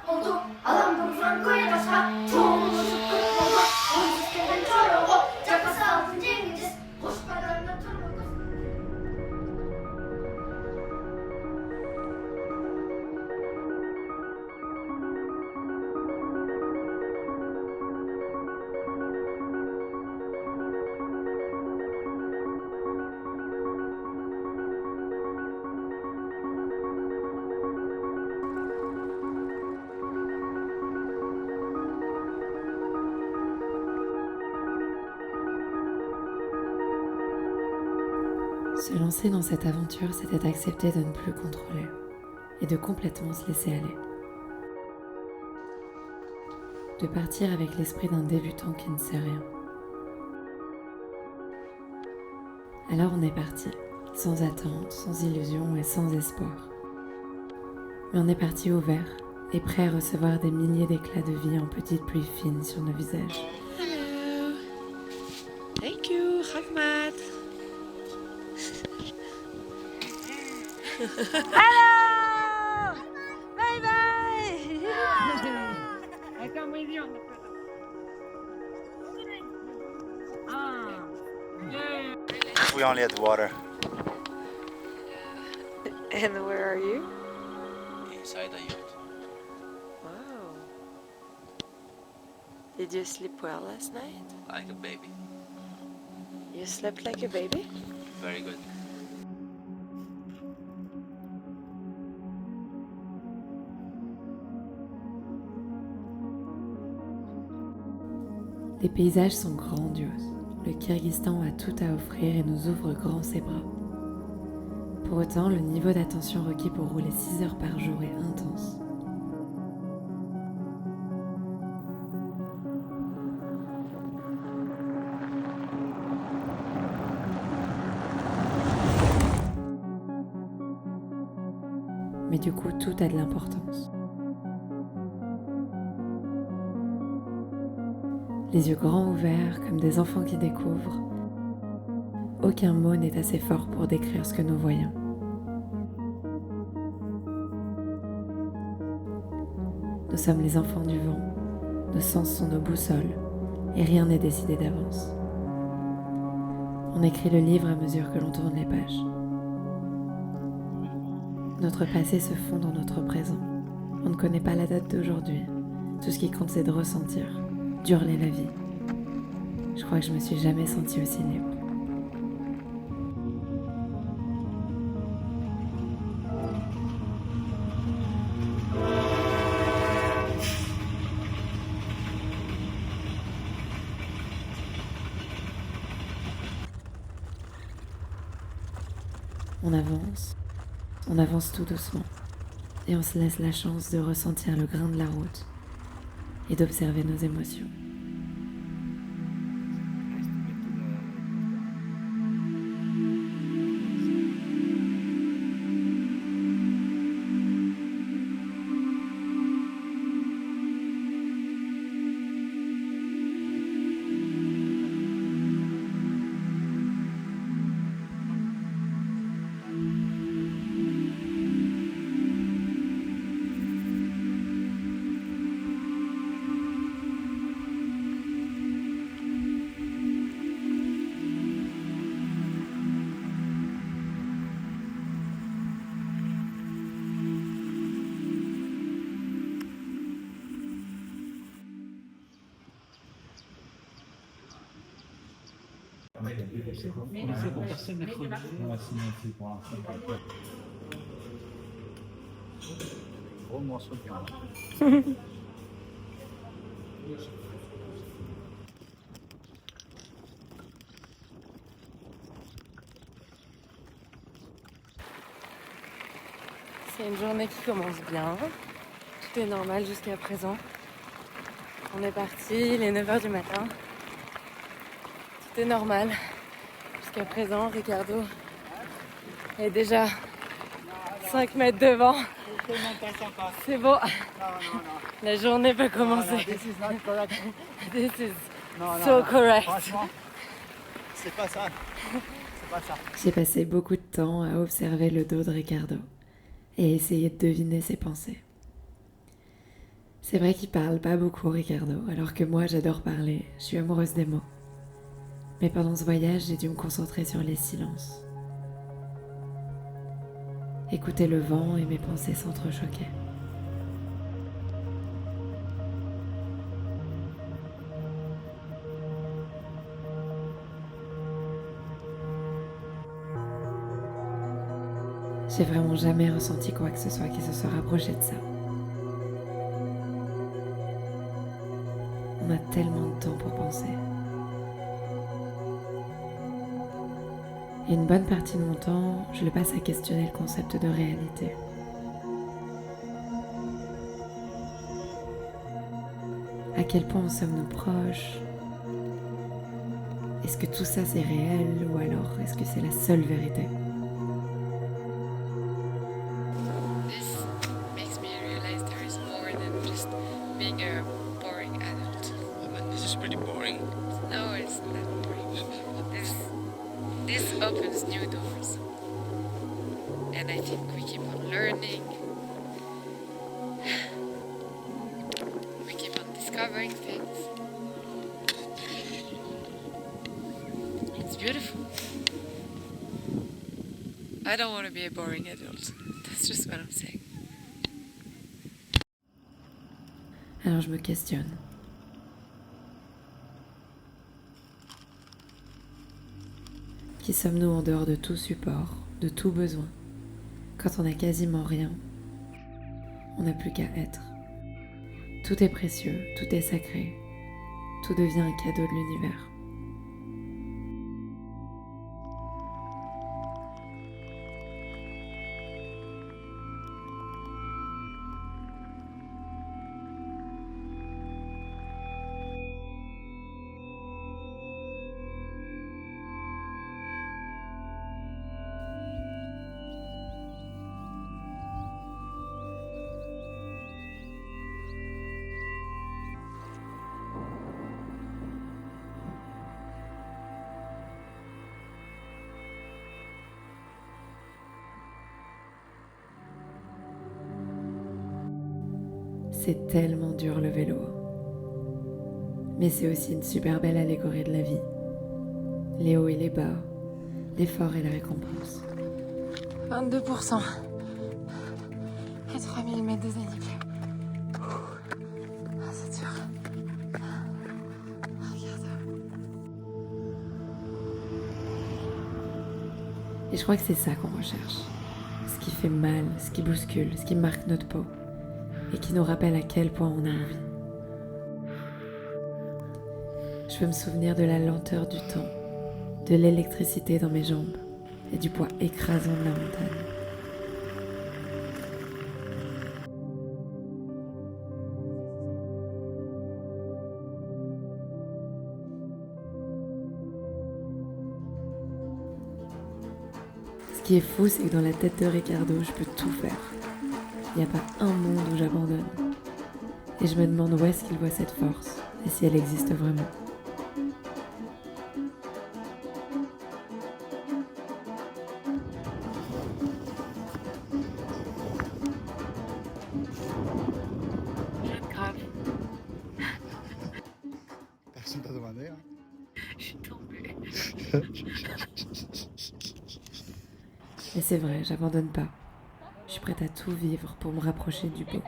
모두 아lam동산 거리다사 좋은 모습 끝보고 온수스텐 저러고 자꾸 싸우는 징기지 호수바다는 turnugus. Se lancer dans cette aventure, c'était accepter de ne plus contrôler et de complètement se laisser aller. De partir avec l'esprit d'un débutant qui ne sait rien. Alors on est parti, sans attente, sans illusion et sans espoir. Mais on est parti ouvert et prêt à recevoir des milliers d'éclats de vie en petites pluies fines sur nos visages. Hello. Thank you, Ahmad. Hello! Bye bye! I come with you. We only had water. And where are you? Inside the yacht. Wow. Did you sleep well last night? Like a baby. You slept like a baby? Very good. Les paysages sont grandioses. Le Kyrgyzstan a tout à offrir et nous ouvre grand ses bras. Pour autant, le niveau d'attention requis pour rouler 6 heures par jour est intense. Mais du coup, tout a de l'importance. Les yeux grands ouverts comme des enfants qui découvrent. Aucun mot n'est assez fort pour décrire ce que nous voyons. Nous sommes les enfants du vent, nos sens sont nos boussoles et rien n'est décidé d'avance. On écrit le livre à mesure que l'on tourne les pages. Notre passé se fond dans notre présent. On ne connaît pas la date d'aujourd'hui. Tout ce qui compte, c'est de ressentir, d'hurler la vie. Je crois que je me suis jamais sentie aussi libre. On avance tout doucement et on se laisse la chance de ressentir le grain de la route et d'observer nos émotions. C'est pour personne mercredi. On va signer ici pour l'instant. Gros morceau de viande. C'est une journée qui commence bien. Tout est normal jusqu'à présent. On est parti, il est 9h du matin. Tout est normal. Jusqu'à présent, Ricardo est déjà 5 mètres devant. C'est bon. La journée peut commencer. This is not correct. This is Non, so correct. Franchement, c'est pas ça. C'est pas ça. J'ai passé beaucoup de temps à observer le dos de Ricardo et essayer de deviner ses pensées. C'est vrai qu'il parle pas beaucoup, Ricardo, alors que moi j'adore parler, je suis amoureuse des mots. Mais pendant ce voyage, j'ai dû me concentrer sur les silences. Écouter le vent et mes pensées s'entrechoquaient. J'ai vraiment jamais ressenti quoi que ce soit qui se soit rapproché de ça. On a tellement de temps pour penser. Et une bonne partie de mon temps, je le passe à questionner le concept de réalité. À quel point en sommes-nous proches? Est-ce que tout ça c'est réel ou alors est-ce que c'est la seule vérité? This makes me realize there is more than just being a boring adult. But this is pretty boring. No, it's not boring. This opens new doors. And I think we keep on learning. We keep on discovering things. It's beautiful. I don't want to be a boring adult. That's just what I'm saying. Alors je me questionne. Qui sommes-nous en dehors de tout support, de tout besoin? Quand on n'a quasiment rien, on n'a plus qu'à être. Tout est précieux, tout est sacré, tout devient un cadeau de l'univers. C'est tellement dur le vélo. Mais c'est aussi une super belle allégorie de la vie. Les hauts et les bas, l'effort et la récompense. 22%. Et 3000 mètres de zénith. Ah, c'est dur. Regarde. Et je crois que c'est ça qu'on recherche. Ce qui fait mal, ce qui bouscule, ce qui marque notre peau. Et qui nous rappelle à quel point on a envie. Je veux me souvenir de la lenteur du temps, de l'électricité dans mes jambes et du poids écrasant de la montagne. Ce qui est fou, c'est que dans la tête de Ricardo, je peux tout faire. Il n'y a pas un monde où j'abandonne. Et je me demande où est-ce qu'il voit cette force, et si elle existe vraiment. Grave. Personne t'a demandé, hein? Je suis tombée. Mais c'est vrai, j'abandonne pas. Je suis prête à tout vivre pour me rapprocher du beau.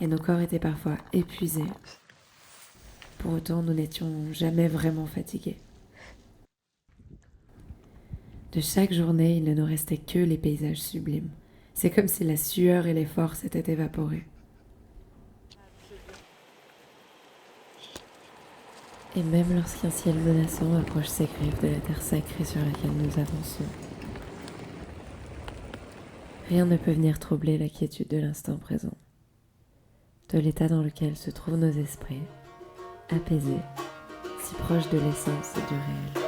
Et nos corps étaient parfois épuisés. Pour autant, nous n'étions jamais vraiment fatigués. De chaque journée, il ne nous restait que les paysages sublimes. C'est comme si la sueur et l'effort s'étaient évaporés. Et même lorsqu'un ciel menaçant approche ses griffes de la terre sacrée sur laquelle nous avançons, rien ne peut venir troubler la quiétude de l'instant présent, de l'état dans lequel se trouvent nos esprits, apaisés, si proches de l'essence du réel.